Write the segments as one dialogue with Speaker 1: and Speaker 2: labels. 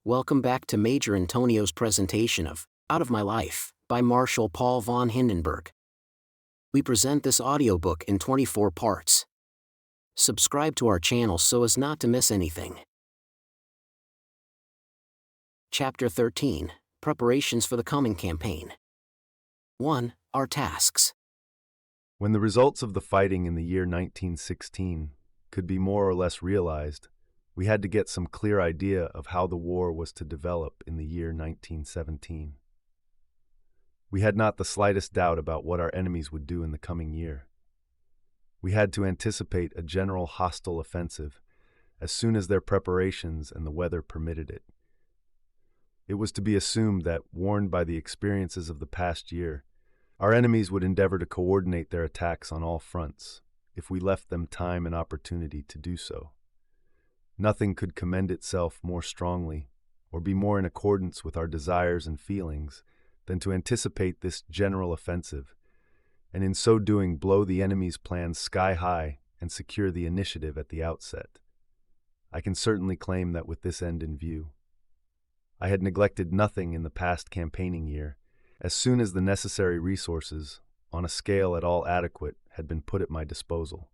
Speaker 1: Welcome back to Major Antonio's presentation of Out of My Life by Marshal Paul von Hindenburg. We present this audiobook in 24 parts. Subscribe to our channel so as not to miss anything. Chapter 13, Preparations for the Coming Campaign. 1. Our Tasks.
Speaker 2: When the results of the fighting in the year 1916 could be more or less realized, we had to get some clear idea of how the war was to develop in the year 1917. We had not the slightest doubt about what our enemies would do in the coming year. We had to anticipate a general hostile offensive as soon as their preparations and the weather permitted it. It was to be assumed that, warned by the experiences of the past year, our enemies would endeavor to coordinate their attacks on all fronts, if we left them time and opportunity to do so. Nothing could commend itself more strongly, or be more in accordance with our desires and feelings, than to anticipate this general offensive, and in so doing blow the enemy's plans sky high and secure the initiative at the outset. I can certainly claim that with this end in view. I had neglected nothing in the past campaigning year, as soon as the necessary resources, on a scale at all adequate, had been put at my disposal.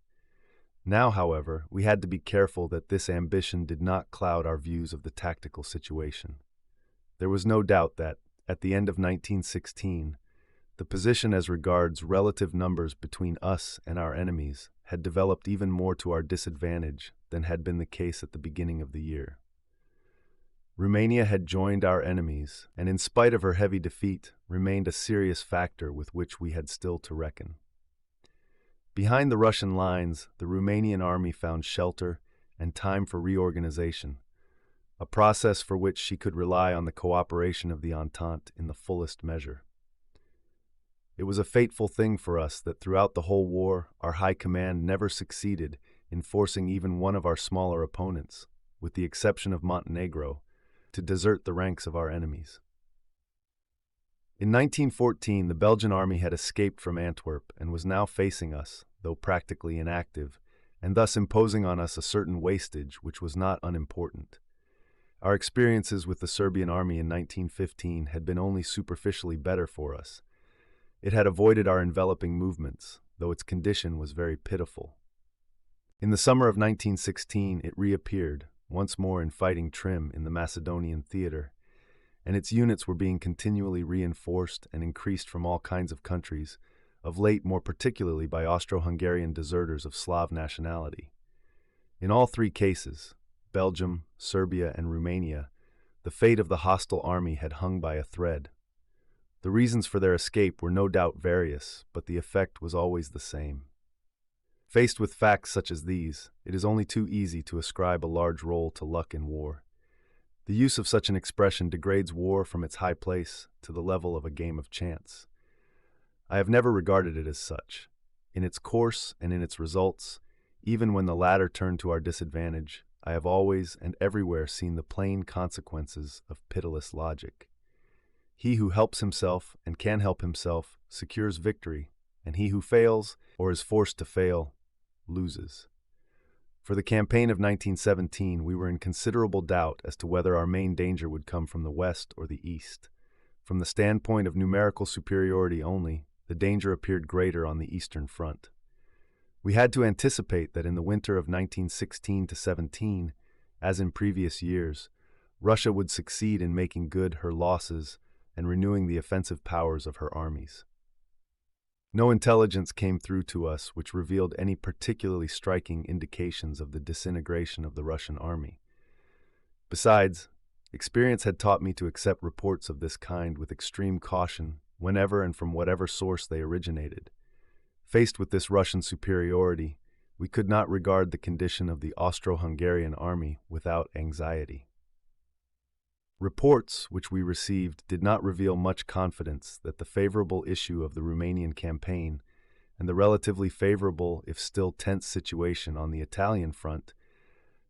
Speaker 2: Now, however, we had to be careful that this ambition did not cloud our views of the tactical situation. There was no doubt that, at the end of 1916, the position as regards relative numbers between us and our enemies had developed even more to our disadvantage than had been the case at the beginning of the year. Romania had joined our enemies, and in spite of her heavy defeat, remained a serious factor with which we had still to reckon. Behind the Russian lines, the Romanian army found shelter and time for reorganization, a process for which she could rely on the cooperation of the Entente in the fullest measure. It was a fateful thing for us that throughout the whole war, our high command never succeeded in forcing even one of our smaller opponents, with the exception of Montenegro, to desert the ranks of our enemies. In 1914, the Belgian army had escaped from Antwerp and was now facing us, though practically inactive, and thus imposing on us a certain wastage which was not unimportant. Our experiences with the Serbian army in 1915 had been only superficially better for us. It had avoided our enveloping movements, though its condition was very pitiful. In the summer of 1916, it reappeared, once more in fighting trim in the Macedonian theater, and its units were being continually reinforced and increased from all kinds of countries, of late more particularly by Austro-Hungarian deserters of Slav nationality. In all three cases, Belgium, Serbia, and Romania, the fate of the hostile army had hung by a thread. The reasons for their escape were no doubt various, but the effect was always the same. Faced with facts such as these, it is only too easy to ascribe a large role to luck in war. The use of such an expression degrades war from its high place to the level of a game of chance. I have never regarded it as such. In its course and in its results, even when the latter turned to our disadvantage, I have always and everywhere seen the plain consequences of pitiless logic. He who helps himself and can help himself secures victory, and he who fails, or is forced to fail, loses. For the campaign of 1917, we were in considerable doubt as to whether our main danger would come from the west or the east. From the standpoint of numerical superiority only, the danger appeared greater on the eastern front. We had to anticipate that in the winter of 1916-17, as in previous years, Russia would succeed in making good her losses and renewing the offensive powers of her armies. No intelligence came through to us which revealed any particularly striking indications of the disintegration of the Russian army. Besides, experience had taught me to accept reports of this kind with extreme caution whenever and from whatever source they originated. Faced with this Russian superiority, we could not regard the condition of the Austro-Hungarian army without anxiety. Reports which we received did not reveal much confidence that the favorable issue of the Romanian campaign and the relatively favorable, if still tense, situation on the Italian front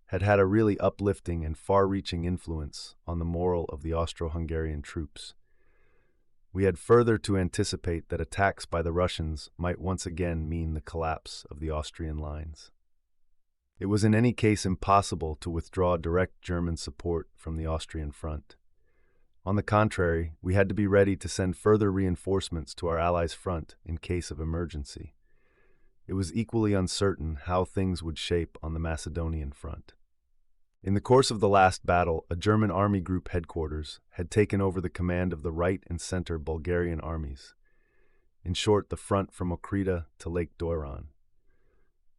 Speaker 2: had had a really uplifting and far-reaching influence on the moral of the Austro-Hungarian troops. We had further to anticipate that attacks by the Russians might once again mean the collapse of the Austrian lines. It was in any case impossible to withdraw direct German support from the Austrian front. On the contrary, we had to be ready to send further reinforcements to our allies' front in case of emergency. It was equally uncertain how things would shape on the Macedonian front. In the course of the last battle, a German army group headquarters had taken over the command of the right and center Bulgarian armies. In short, the front from Okrida to Lake Doiran.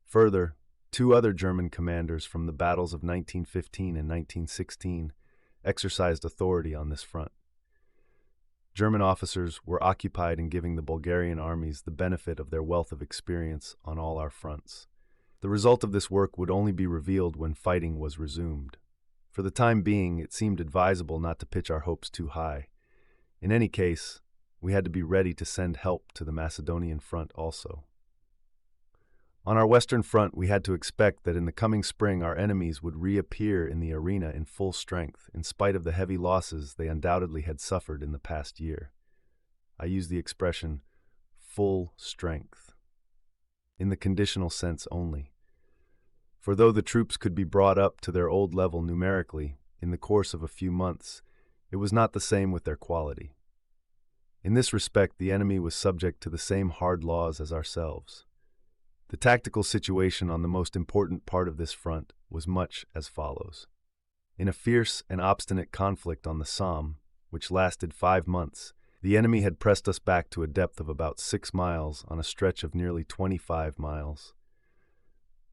Speaker 2: Further, two other German commanders from the battles of 1915 and 1916 exercised authority on this front. German officers were occupied in giving the Bulgarian armies the benefit of their wealth of experience on all our fronts. The result of this work would only be revealed when fighting was resumed. For the time being, it seemed advisable not to pitch our hopes too high. In any case, we had to be ready to send help to the Macedonian front also. On our western front, we had to expect that in the coming spring our enemies would reappear in the arena in full strength, in spite of the heavy losses they undoubtedly had suffered in the past year. I use the expression full strength in the conditional sense only. For though the troops could be brought up to their old level numerically in the course of a few months, it was not the same with their quality. In this respect, the enemy was subject to the same hard laws as ourselves. The tactical situation on the most important part of this front was much as follows. In a fierce and obstinate conflict on the Somme, which lasted 5 months, the enemy had pressed us back to a depth of about 6 miles on a stretch of nearly 25 miles.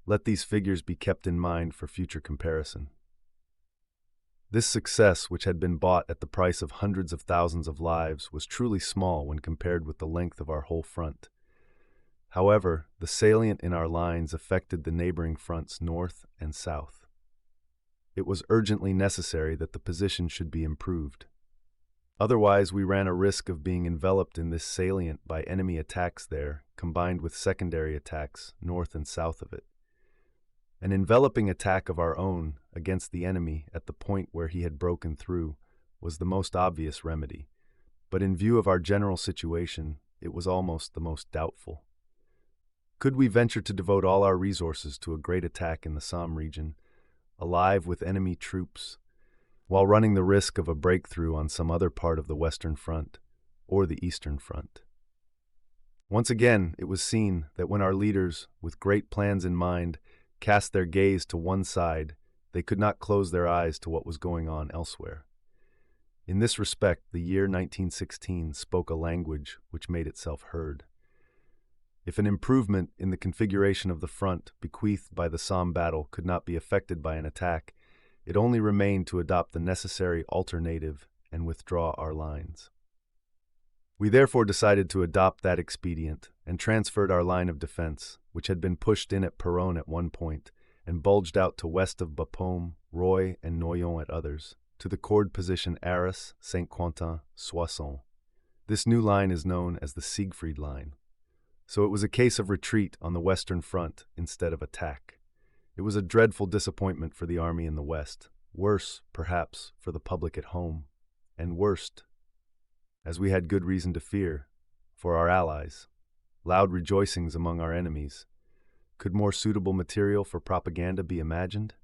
Speaker 2: Let these figures be kept in mind for future comparison. This success, which had been bought at the price of hundreds of thousands of lives, was truly small when compared with the length of our whole front. However, the salient in our lines affected the neighboring fronts north and south. It was urgently necessary that the position should be improved. Otherwise, we ran a risk of being enveloped in this salient by enemy attacks there, combined with secondary attacks north and south of it. An enveloping attack of our own against the enemy at the point where he had broken through was the most obvious remedy, but in view of our general situation, it was almost the most doubtful. Could we venture to devote all our resources to a great attack in the Somme region, alive with enemy troops, while running the risk of a breakthrough on some other part of the Western Front or the Eastern Front? Once again, it was seen that when our leaders, with great plans in mind, cast their gaze to one side, they could not close their eyes to what was going on elsewhere. In this respect, the year 1916 spoke a language which made itself heard. If an improvement in the configuration of the front bequeathed by the Somme battle could not be effected by an attack, it only remained to adopt the necessary alternative and withdraw our lines. We therefore decided to adopt that expedient and transferred our line of defense, which had been pushed in at Péronne at one point and bulged out to west of Bapaume, Roye, and Noyon at others, to the chord position Arras, Saint-Quentin, Soissons. This new line is known as the Siegfried line. So it was a case of retreat on the Western Front instead of attack. It was a dreadful disappointment for the army in the West, worse, perhaps, for the public at home, and worst, as we had good reason to fear, for our allies. Loud rejoicings among our enemies. Could more suitable material for propaganda be imagined?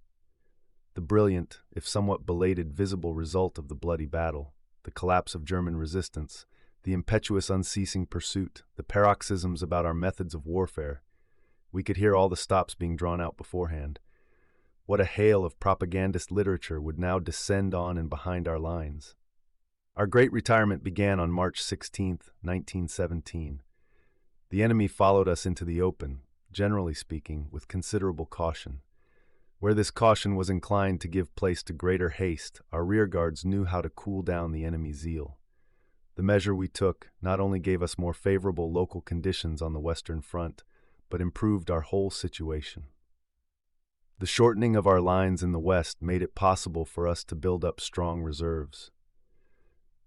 Speaker 2: The brilliant, if somewhat belated, visible result of the bloody battle, the collapse of German resistance, the impetuous unceasing pursuit, the paroxysms about our methods of warfare. We could hear all the stops being drawn out beforehand. What a hail of propagandist literature would now descend on and behind our lines. Our great retirement began on March 16, 1917. The enemy followed us into the open, generally speaking, with considerable caution. Where this caution was inclined to give place to greater haste, our rearguards knew how to cool down the enemy's zeal. The measure we took not only gave us more favorable local conditions on the Western Front, but improved our whole situation. The shortening of our lines in the West made it possible for us to build up strong reserves.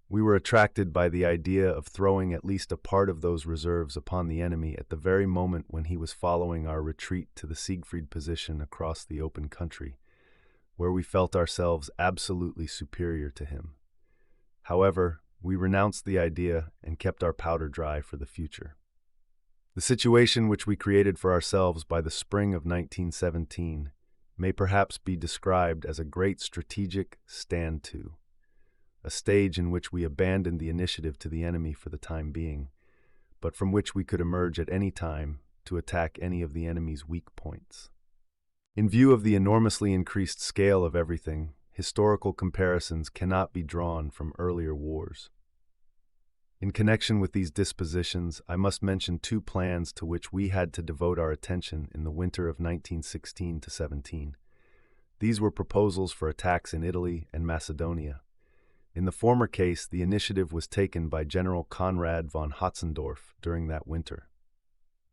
Speaker 2: We were attracted by the idea of throwing at least a part of those reserves upon the enemy at the very moment when he was following our retreat to the Siegfried position across the open country, where we felt ourselves absolutely superior to him. However, we renounced the idea and kept our powder dry for the future. The situation which we created for ourselves by the spring of 1917 may perhaps be described as a great strategic stand-to, a stage in which we abandoned the initiative to the enemy for the time being, but from which we could emerge at any time to attack any of the enemy's weak points. In view of the enormously increased scale of everything, historical comparisons cannot be drawn from earlier wars. In connection with these dispositions, I must mention two plans to which we had to devote our attention in the winter of 1916 to 17. These were proposals for attacks in Italy and Macedonia. In the former case, the initiative was taken by General Konrad von Hotzendorf during that winter.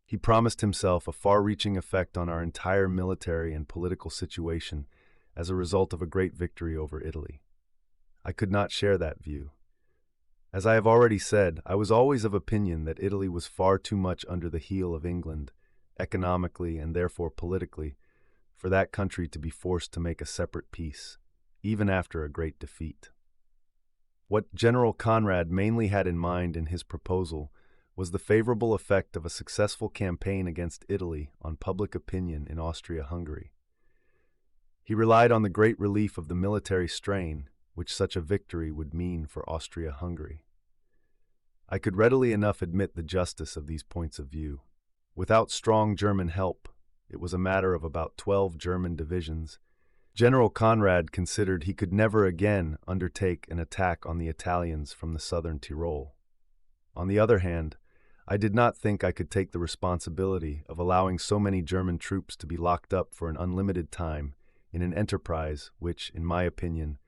Speaker 2: He promised himself a far-reaching effect on our entire military and political situation as a result of a great victory over Italy. I could not share that view. As I have already said, I was always of opinion that Italy was far too much under the heel of England, economically and therefore politically, for that country to be forced to make a separate peace, even after a great defeat. What General Konrad mainly had in mind in his proposal was the favorable effect of a successful campaign against Italy on public opinion in Austria-Hungary. He relied on the great relief of the military strain which such a victory would mean for Austria-Hungary. I could readily enough admit the justice of these points of view. Without strong German help, it was a matter of about 12 German divisions. General Konrad considered he could never again undertake an attack on the Italians from the southern Tyrol. On the other hand, I did not think I could take the responsibility of allowing so many German troops to be locked up for an unlimited time in an enterprise which, in my opinion,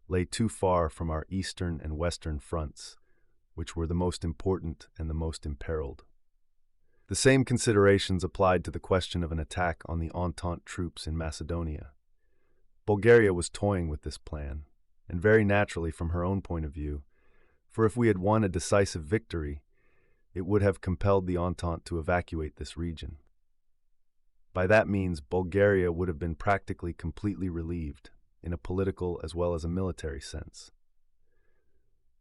Speaker 2: lay too far from our eastern and western fronts, which were the most important and the most imperiled. The same considerations applied to the question of an attack on the Entente troops in Macedonia. Bulgaria was toying with this plan, and very naturally from her own point of view, for if we had won a decisive victory, it would have compelled the Entente to evacuate this region. By that means, Bulgaria would have been practically completely relieved, in a political as well as a military sense.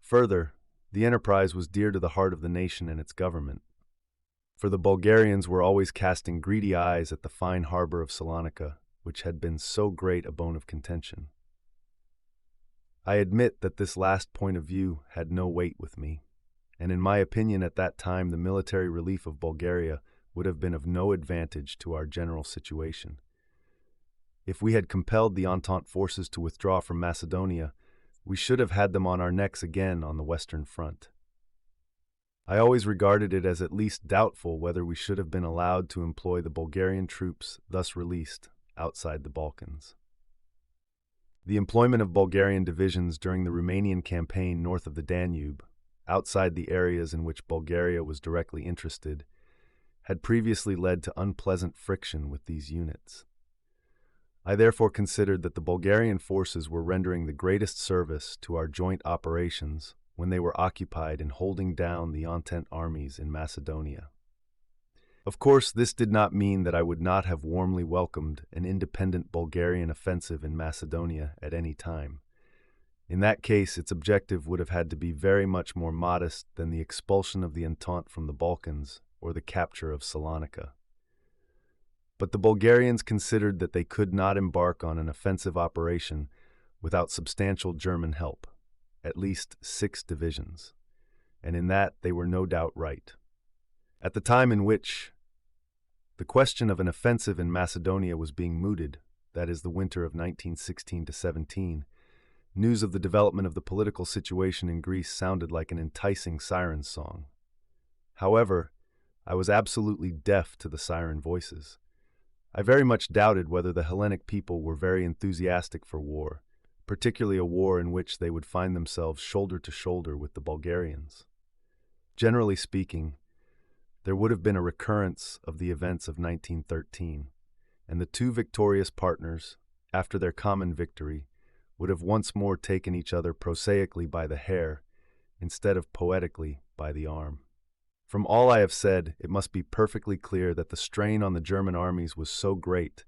Speaker 2: Further, the enterprise was dear to the heart of the nation and its government, for the Bulgarians were always casting greedy eyes at the fine harbor of Salonika, which had been so great a bone of contention. I admit that this last point of view had no weight with me, and in my opinion at that time the military relief of Bulgaria would have been of no advantage to our general situation. If we had compelled the Entente forces to withdraw from Macedonia, we should have had them on our necks again on the Western Front. I always regarded it as at least doubtful whether we should have been allowed to employ the Bulgarian troops thus released outside the Balkans. The employment of Bulgarian divisions during the Rumanian campaign north of the Danube, outside the areas in which Bulgaria was directly interested, had previously led to unpleasant friction with these units. I therefore considered that the Bulgarian forces were rendering the greatest service to our joint operations when they were occupied in holding down the Entente armies in Macedonia. Of course, this did not mean that I would not have warmly welcomed an independent Bulgarian offensive in Macedonia at any time. In that case, its objective would have had to be very much more modest than the expulsion of the Entente from the Balkans or the capture of Salonika. But the Bulgarians considered that they could not embark on an offensive operation without substantial German help, at least 6 divisions, and in that they were no doubt right. At the time in which the question of an offensive in Macedonia was being mooted, that is, the winter of 1916 to 17, news of the development of the political situation in Greece sounded like an enticing siren song. However, I was absolutely deaf to the siren voices. I very much doubted whether the Hellenic people were very enthusiastic for war, particularly a war in which they would find themselves shoulder to shoulder with the Bulgarians. Generally speaking, there would have been a recurrence of the events of 1913, and the two victorious partners, after their common victory, would have once more taken each other prosaically by the hair, instead of poetically by the arm. From all I have said, it must be perfectly clear that the strain on the German armies was so great,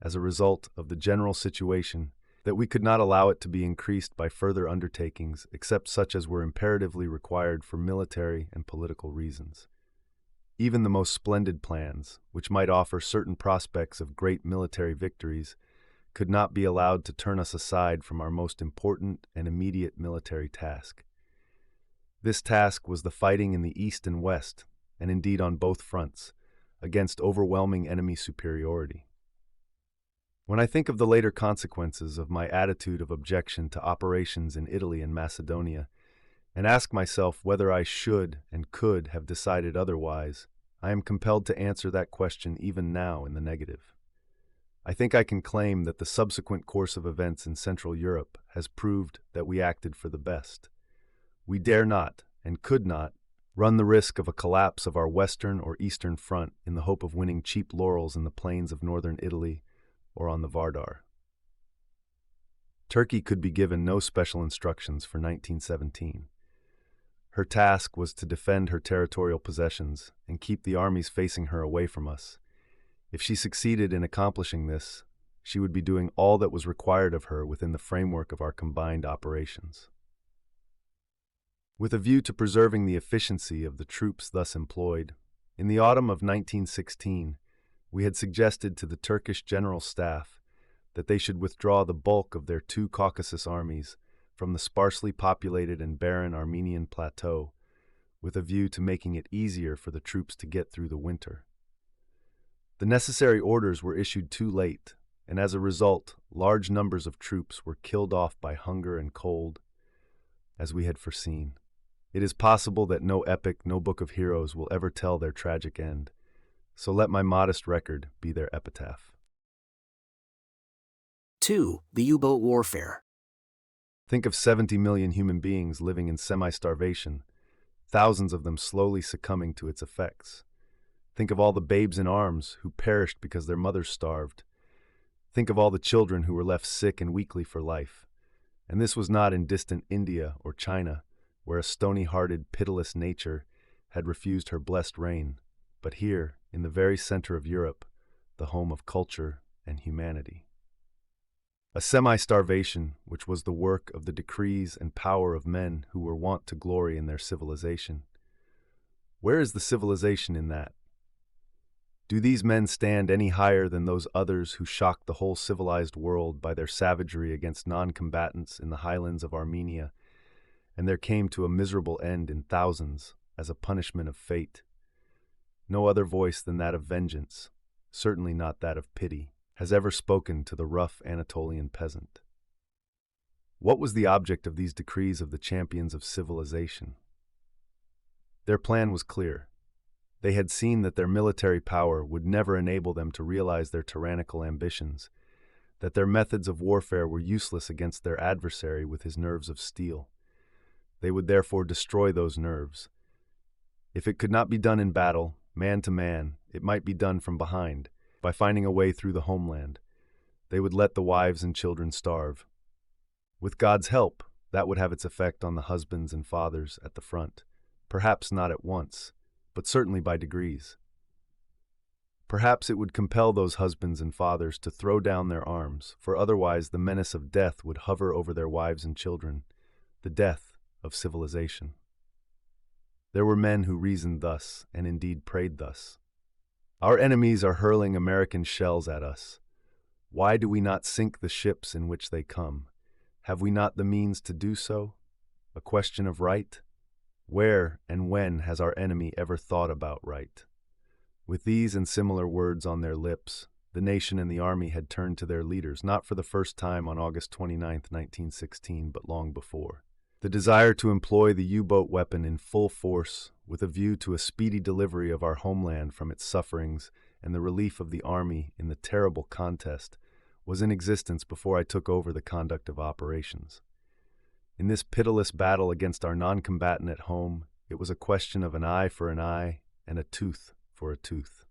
Speaker 2: as a result of the general situation, that we could not allow it to be increased by further undertakings except such as were imperatively required for military and political reasons. Even the most splendid plans, which might offer certain prospects of great military victories, could not be allowed to turn us aside from our most important and immediate military task. This task was the fighting in the east and west, and indeed on both fronts, against overwhelming enemy superiority. When I think of the later consequences of my attitude of objection to operations in Italy and Macedonia, and ask myself whether I should and could have decided otherwise, I am compelled to answer that question even now in the negative. I think I can claim that the subsequent course of events in Central Europe has proved that we acted for the best. We dare not, and could not, run the risk of a collapse of our western or eastern front in the hope of winning cheap laurels in the plains of northern Italy or on the Vardar. Turkey could be given no special instructions for 1917. Her task was to defend her territorial possessions and keep the armies facing her away from us. If she succeeded in accomplishing this, she would be doing all that was required of her within the framework of our combined operations. With a view to preserving the efficiency of the troops thus employed, in the autumn of 1916, we had suggested to the Turkish General Staff that they should withdraw the bulk of their two Caucasus armies from the sparsely populated and barren Armenian plateau, with a view to making it easier for the troops to get through the winter. The necessary orders were issued too late, and as a result, large numbers of troops were killed off by hunger and cold, as we had foreseen. It is possible that no epic, no book of heroes will ever tell their tragic end, so let my modest record be their epitaph.
Speaker 1: 2. The U-boat warfare.
Speaker 2: Think of 70 million human beings living in semi-starvation, thousands of them slowly succumbing to its effects. Think of all the babes in arms who perished because their mothers starved. Think of all the children who were left sick and weakly for life. And this was not in distant India or China, where a stony-hearted, pitiless nature had refused her blessed reign, but here, in the very center of Europe, the home of culture and humanity. A semi-starvation which was the work of the decrees and power of men who were wont to glory in their civilization. Where is the civilization in that? Do these men stand any higher than those others who shocked the whole civilized world by their savagery against non-combatants in the highlands of Armenia, and there came to a miserable end in thousands as a punishment of fate? No other voice than that of vengeance, certainly not that of pity, has ever spoken to the rough Anatolian peasant. What was the object of these decrees of the champions of civilization? Their plan was clear. They had seen that their military power would never enable them to realize their tyrannical ambitions, that their methods of warfare were useless against their adversary with his nerves of steel. They would therefore destroy those nerves. If it could not be done in battle, man to man, it might be done from behind, by finding a way through the homeland. They would let the wives and children starve. With God's help, that would have its effect on the husbands and fathers at the front, perhaps not at once, but certainly by degrees. Perhaps it would compel those husbands and fathers to throw down their arms, for otherwise the menace of death would hover over their wives and children, the death of civilization. There were men who reasoned thus, and indeed prayed thus. Our enemies are hurling American shells at us. Why do we not sink the ships in which they come? Have we not the means to do so? A question of right? Where and when has our enemy ever thought about right? With these and similar words on their lips, the nation and the army had turned to their leaders, not for the first time on August 29, 1916, but long before. The desire to employ the U-boat weapon in full force, with a view to a speedy delivery of our homeland from its sufferings and the relief of the army in the terrible contest, was in existence before I took over the conduct of operations. In this pitiless battle against our non-combatant at home, it was a question of an eye for an eye and a tooth for a tooth.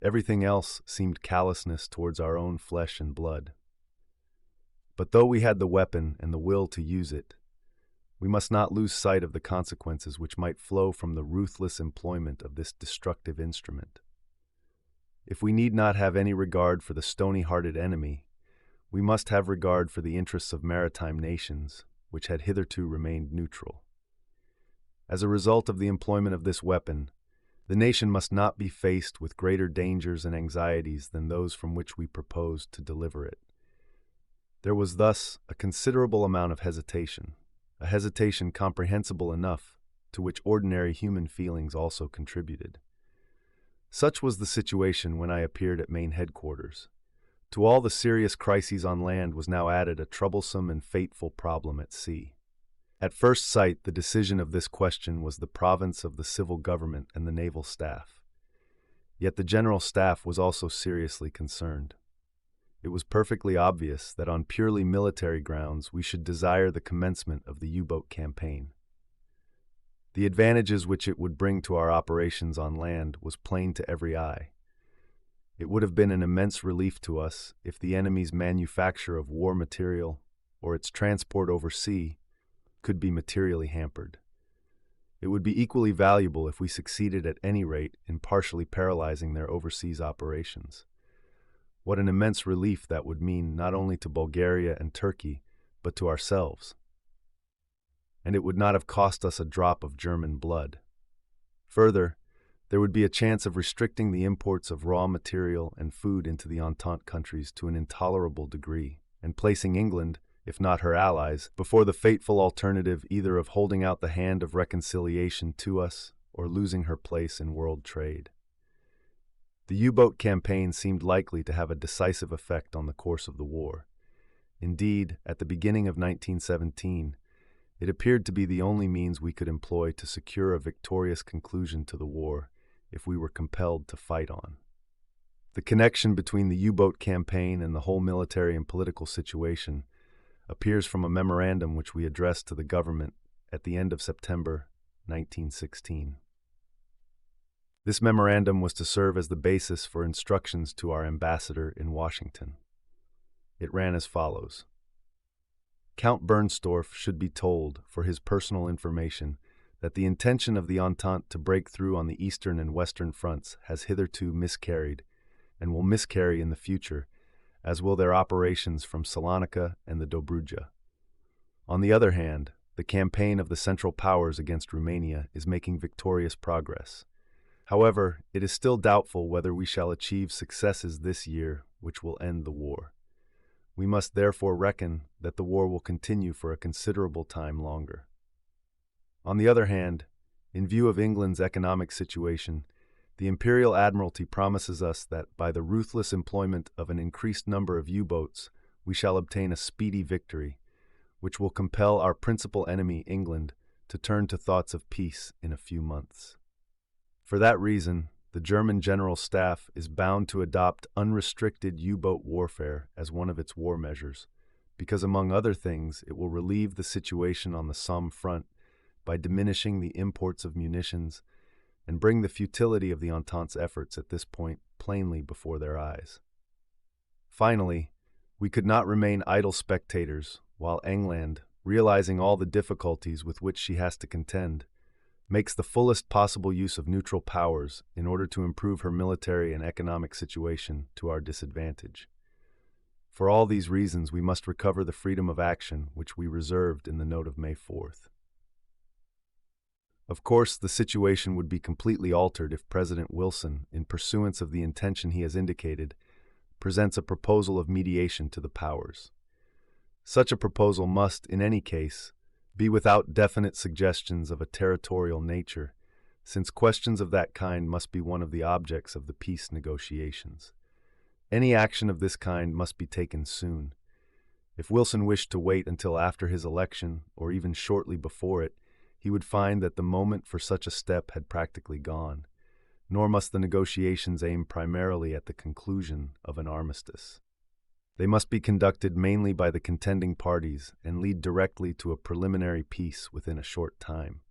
Speaker 2: Everything else seemed callousness towards our own flesh and blood. But though we had the weapon and the will to use it, we must not lose sight of the consequences which might flow from the ruthless employment of this destructive instrument. If we need not have any regard for the stony-hearted enemy, we must have regard for the interests of maritime nations, which had hitherto remained neutral. As a result of the employment of this weapon, The nation must not be faced with greater dangers and anxieties than those from which we proposed to deliver it. There was thus a considerable amount of hesitation, a hesitation comprehensible enough, to which ordinary human feelings also contributed. Such was the situation when I appeared at main headquarters. To all the serious crises on land was now added a troublesome and fateful problem at sea. At first sight, the decision of this question was the province of the civil government and the naval staff. Yet the general staff was also seriously concerned. It was perfectly obvious that on purely military grounds we should desire the commencement of the U-boat campaign. The advantages which it would bring to our operations on land was plain to every eye. It would have been an immense relief to us if the enemy's manufacture of war material or its transport over sea could be materially hampered. It would be equally valuable if we succeeded at any rate in partially paralyzing their overseas operations. What an immense relief that would mean not only to Bulgaria and Turkey, but to ourselves. And it would not have cost us a drop of German blood. Further, there would be a chance of restricting the imports of raw material and food into the Entente countries to an intolerable degree, and placing England, if not her allies, before the fateful alternative either of holding out the hand of reconciliation to us or losing her place in world trade. The U-boat campaign seemed likely to have a decisive effect on the course of the war. Indeed, at the beginning of 1917, it appeared to be the only means we could employ to secure a victorious conclusion to the war if we were compelled to fight on. The connection between the U-boat campaign and the whole military and political situation appears from a memorandum which we addressed to the government at the end of September 1916. This memorandum was to serve as the basis for instructions to our ambassador in Washington. It ran as follows. Count Bernstorff should be told, for his personal information, that the intention of the Entente to break through on the eastern and western fronts has hitherto miscarried, and will miscarry in the future, as will their operations from Salonika and the Dobruja. On the other hand, the campaign of the Central Powers against Romania is making victorious progress. However, it is still doubtful whether we shall achieve successes this year which will end the war. We must therefore reckon that the war will continue for a considerable time longer. On the other hand, in view of England's economic situation, the Imperial Admiralty promises us that by the ruthless employment of an increased number of U-boats, we shall obtain a speedy victory, which will compel our principal enemy, England, to turn to thoughts of peace in a few months. For that reason, the German General Staff is bound to adopt unrestricted U-boat warfare as one of its war measures, because among other things it will relieve the situation on the Somme front by diminishing the imports of munitions and bring the futility of the Entente's efforts at this point plainly before their eyes. Finally, we could not remain idle spectators while England, realizing all the difficulties with which she has to contend, makes the fullest possible use of neutral powers in order to improve her military and economic situation to our disadvantage. For all these reasons, we must recover the freedom of action which we reserved in the note of May 4th. Of course, the situation would be completely altered if President Wilson, in pursuance of the intention he has indicated, presents a proposal of mediation to the powers. Such a proposal must, in any case, be without definite suggestions of a territorial nature, since questions of that kind must be one of the objects of the peace negotiations. Any action of this kind must be taken soon. If Wilson wished to wait until after his election, or even shortly before it, he would find that the moment for such a step had practically gone, nor must the negotiations aim primarily at the conclusion of an armistice. They must be conducted mainly by the contending parties and lead directly to a preliminary peace within a short time.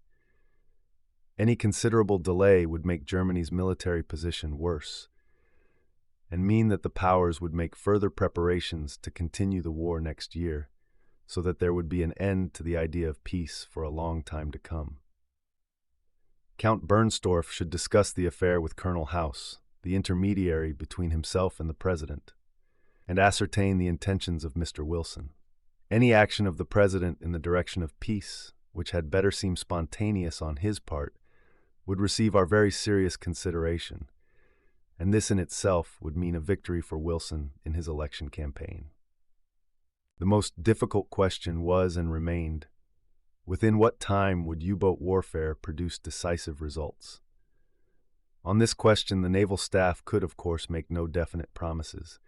Speaker 2: Any considerable delay would make Germany's military position worse, and mean that the powers would make further preparations to continue the war next year, so that there would be an end to the idea of peace for a long time to come. Count Bernstorff should discuss the affair with Colonel House, the intermediary between himself and the President, and ascertain the intentions of Mr. Wilson. Any action of the President in the direction of peace, which had better seem spontaneous on his part, would receive our very serious consideration, and this in itself would mean a victory for Wilson in his election campaign. The most difficult question was and remained, within what time would U-boat warfare produce decisive results? On this question, the naval staff could, of course, make no definite promises,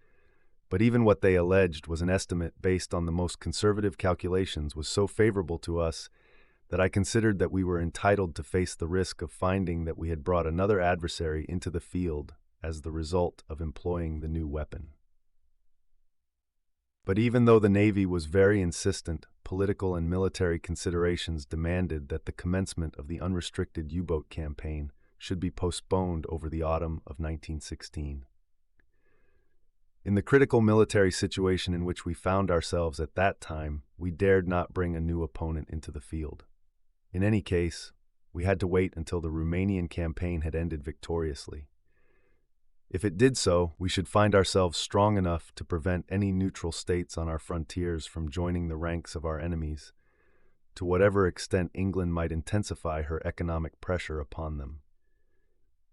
Speaker 2: but even what they alleged was an estimate based on the most conservative calculations was so favorable to us that I considered that we were entitled to face the risk of finding that we had brought another adversary into the field as the result of employing the new weapon. But even though the Navy was very insistent, political and military considerations demanded that the commencement of the unrestricted U-boat campaign should be postponed over the autumn of 1916. In the critical military situation in which we found ourselves at that time, we dared not bring a new opponent into the field. In any case, we had to wait until the Rumanian campaign had ended victoriously. If it did so, we should find ourselves strong enough to prevent any neutral states on our frontiers from joining the ranks of our enemies, to whatever extent England might intensify her economic pressure upon them.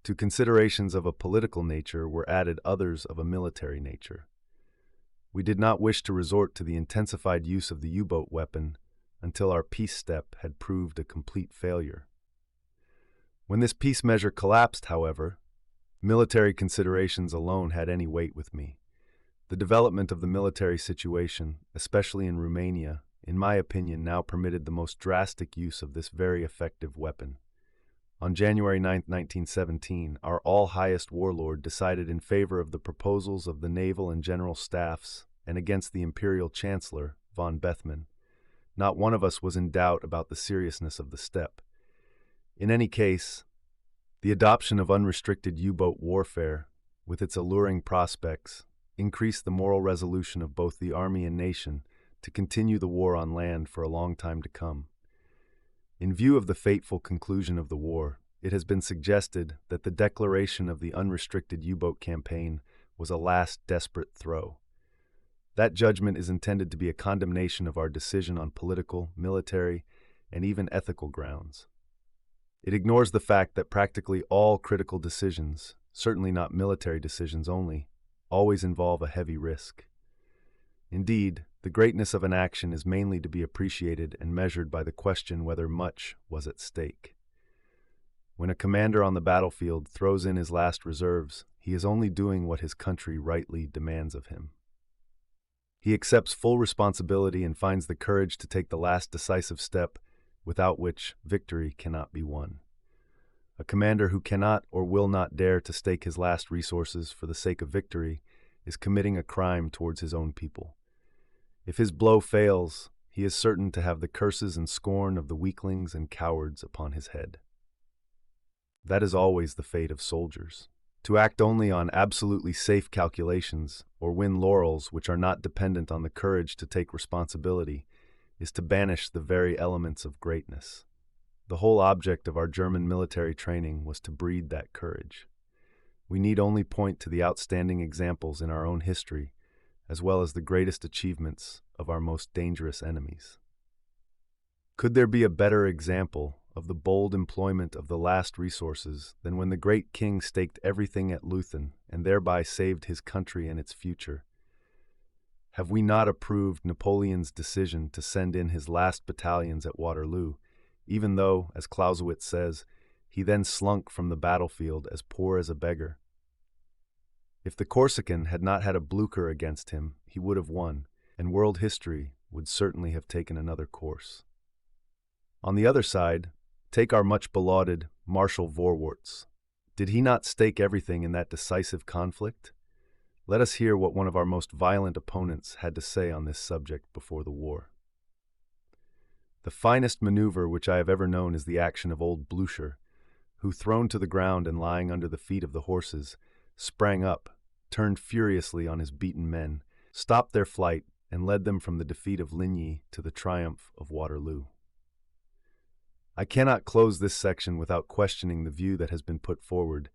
Speaker 2: To considerations of a political nature were added others of a military nature. We did not wish to resort to the intensified use of the U-boat weapon until our peace step had proved a complete failure. When this peace measure collapsed, however, military considerations alone had any weight with me. The development of the military situation, especially in Romania, in my opinion, now permitted the most drastic use of this very effective weapon. On January 9, 1917, our all-highest warlord decided in favor of the proposals of the naval and general staffs and against the imperial chancellor, von Bethmann. Not one of us was in doubt about the seriousness of the step. In any case, the adoption of unrestricted U-boat warfare, with its alluring prospects, increased the moral resolution of both the army and nation to continue the war on land for a long time to come. In view of the fateful conclusion of the war, it has been suggested that the declaration of the unrestricted U-boat campaign was a last desperate throw. That judgment is intended to be a condemnation of our decision on political, military, and even ethical grounds. It ignores the fact that practically all critical decisions, certainly not military decisions only, always involve a heavy risk. Indeed, the greatness of an action is mainly to be appreciated and measured by the question whether much was at stake. When a commander on the battlefield throws in his last reserves, he is only doing what his country rightly demands of him. He accepts full responsibility and finds the courage to take the last decisive step, without which victory cannot be won. A commander who cannot or will not dare to stake his last resources for the sake of victory is committing a crime towards his own people. If his blow fails, he is certain to have the curses and scorn of the weaklings and cowards upon his head. That is always the fate of soldiers. To act only on absolutely safe calculations or win laurels which are not dependent on the courage to take responsibility is to banish the very elements of greatness. The whole object of our German military training was to breed that courage. We need only point to the outstanding examples in our own history, as well as the greatest achievements of our most dangerous enemies. Could there be a better example of the bold employment of the last resources than when the great king staked everything at Leuthen and thereby saved his country and its future? Have we not approved Napoleon's decision to send in his last battalions at Waterloo, even though, as Clausewitz says, he then slunk from the battlefield as poor as a beggar? If the Corsican had not had a Blücher against him, he would have won, and world history would certainly have taken another course. On the other side, take our much belauded Marshal Vorwärts. Did he not stake everything in that decisive conflict? Let us hear what one of our most violent opponents had to say on this subject before the war. The finest maneuver which I have ever known is the action of old Blücher, who, thrown to the ground and lying under the feet of the horses, sprang up, turned furiously on his beaten men, stopped their flight, and led them from the defeat of Ligny to the triumph of Waterloo. I cannot close this section without questioning the view that has been put forward,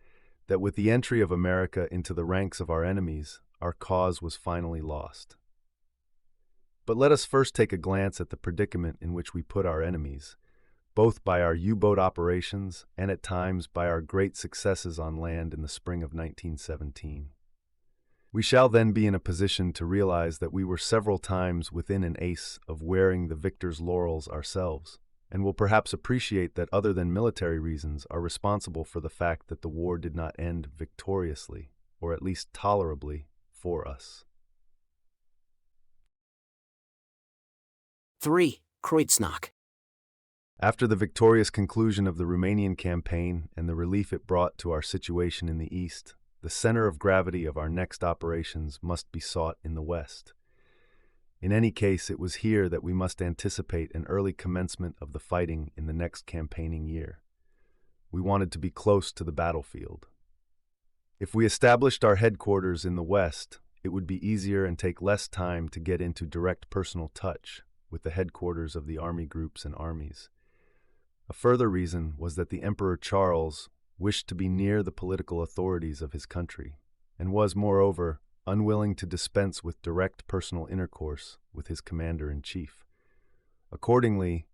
Speaker 2: that with the entry of America into the ranks of our enemies, our cause was finally lost. But let us first take a glance at the predicament in which we put our enemies, both by our U-boat operations and at times by our great successes on land in the spring of 1917. We shall then be in a position to realize that we were several times within an ace of wearing the victor's laurels ourselves, and will perhaps appreciate that other than military reasons are responsible for the fact that the war did not end victoriously, or at least tolerably, for us.
Speaker 1: 3. Kreuznach.
Speaker 2: After the victorious conclusion of the Rumanian campaign and the relief it brought to our situation in the east, the center of gravity of our next operations must be sought in the west. In any case, it was here that we must anticipate an early commencement of the fighting in the next campaigning year. We wanted to be close to the battlefield. If we established our headquarters in the west, it would be easier and take less time to get into direct personal touch with the headquarters of the army groups and armies. A further reason was that the Emperor Charles wished to be near the political authorities of his country, and was, moreover, unwilling to dispense with direct personal intercourse with his commander-in-chief. Accordingly,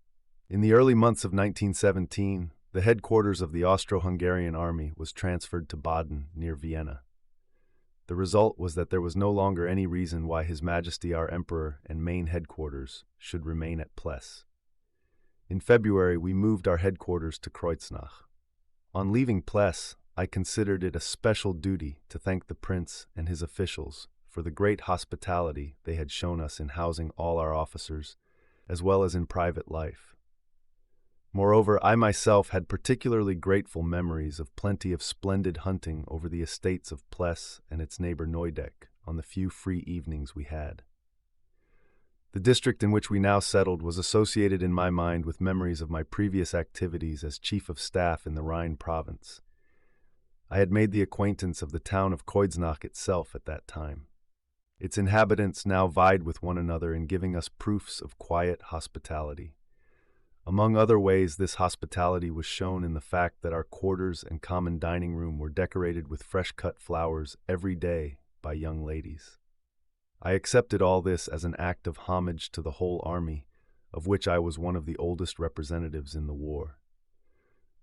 Speaker 2: in the early months of 1917, the headquarters of the Austro-Hungarian army was transferred to Baden, near Vienna. The result was that there was no longer any reason why His Majesty our Emperor and main headquarters should remain at Pless. In February, we moved our headquarters to Kreuznach. On leaving Pless, I considered it a special duty to thank the prince and his officials for the great hospitality they had shown us in housing all our officers, as well as in private life. Moreover, I myself had particularly grateful memories of plenty of splendid hunting over the estates of Pless and its neighbor Neudeck on the few free evenings we had. The district in which we now settled was associated in my mind with memories of my previous activities as Chief of Staff in the Rhine province. I had made the acquaintance of the town of Kreuznach itself at that time. Its inhabitants now vied with one another in giving us proofs of quiet hospitality. Among other ways, this hospitality was shown in the fact that our quarters and common dining room were decorated with fresh-cut flowers every day by young ladies. I accepted all this as an act of homage to the whole army, of which I was one of the oldest representatives in the war.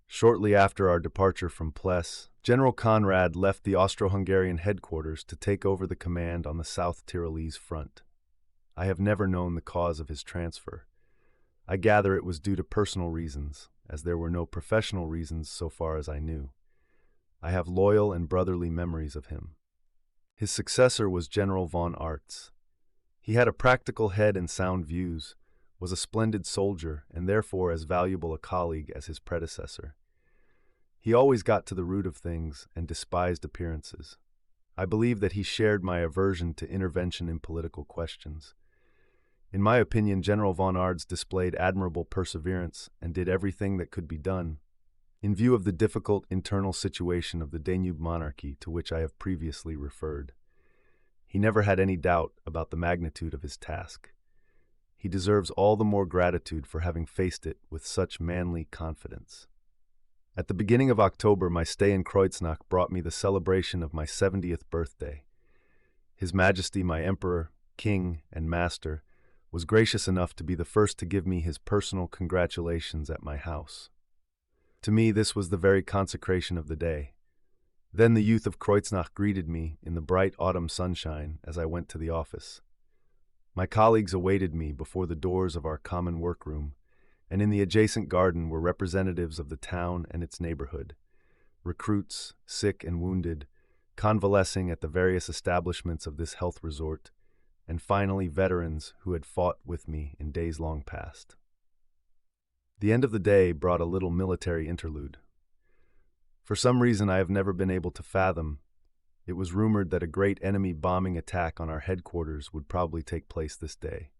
Speaker 2: Shortly after our departure from Pless, General Conrad left the Austro-Hungarian headquarters to take over the command on the South Tyrolese front. I have never known the cause of his transfer. I gather it was due to personal reasons, as there were no professional reasons so far as I knew. I have loyal and brotherly memories of him. His successor was General von Artz. He had a practical head and sound views, was a splendid soldier, and therefore as valuable a colleague as his predecessor. He always got to the root of things and despised appearances. I believe that he shared my aversion to intervention in political questions. In my opinion, General von Artz displayed admirable perseverance and did everything that could be done, in view of the difficult internal situation of the Danube monarchy to which I have previously referred. He never had any doubt about the magnitude of his task. He deserves all the more gratitude for having faced it with such manly confidence. At the beginning of October, my stay in Kreuznach brought me the celebration of my 70th birthday. His Majesty, my Emperor, King, and Master, was gracious enough to be the first to give me his personal congratulations at my house. To me, this was the very consecration of the day. Then the youth of Kreuznach greeted me in the bright autumn sunshine as I went to the office. My colleagues awaited me before the doors of our common workroom, and in the adjacent garden were representatives of the town and its neighborhood, recruits, sick and wounded, convalescing at the various establishments of this health resort, and finally veterans who had fought with me in days long past. The end of the day brought a little military interlude. For some reason I have never been able to fathom, it was rumored that a great enemy bombing attack on our headquarters would probably take place this day.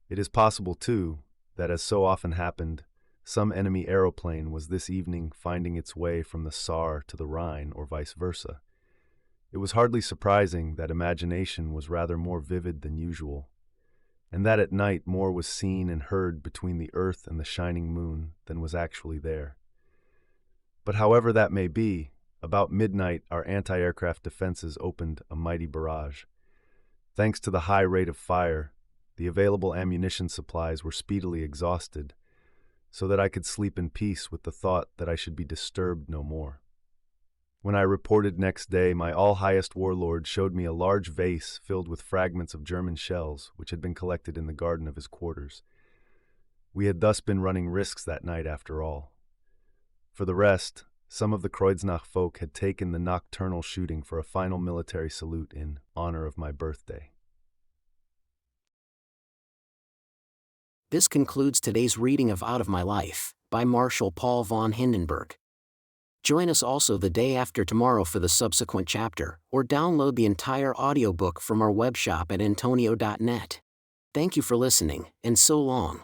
Speaker 2: It is possible, too, that, as so often happened, some enemy aeroplane was this evening finding its way from the Saar to the Rhine, or vice versa. It was hardly surprising that imagination was rather more vivid than usual, and that at night more was seen and heard between the earth and the shining moon than was actually there. But however that may be, about midnight our anti-aircraft defenses opened a mighty barrage. Thanks to the high rate of fire, the available ammunition supplies were speedily exhausted, so that I could sleep in peace with the thought that I should be disturbed no more. When I reported next day, my all-highest warlord showed me a large vase filled with fragments of German shells which had been collected in the garden of his quarters. We had thus been running risks that night after all. For the rest, some of the Kreuznach folk had taken the nocturnal shooting for a final military salute in honor of my birthday.
Speaker 1: This concludes today's reading of Out of My Life, by Marshal Paul von Hindenburg. Join us also the day after tomorrow for the subsequent chapter, or download the entire audiobook from our webshop at intonio.net. Thank you for listening, and so long.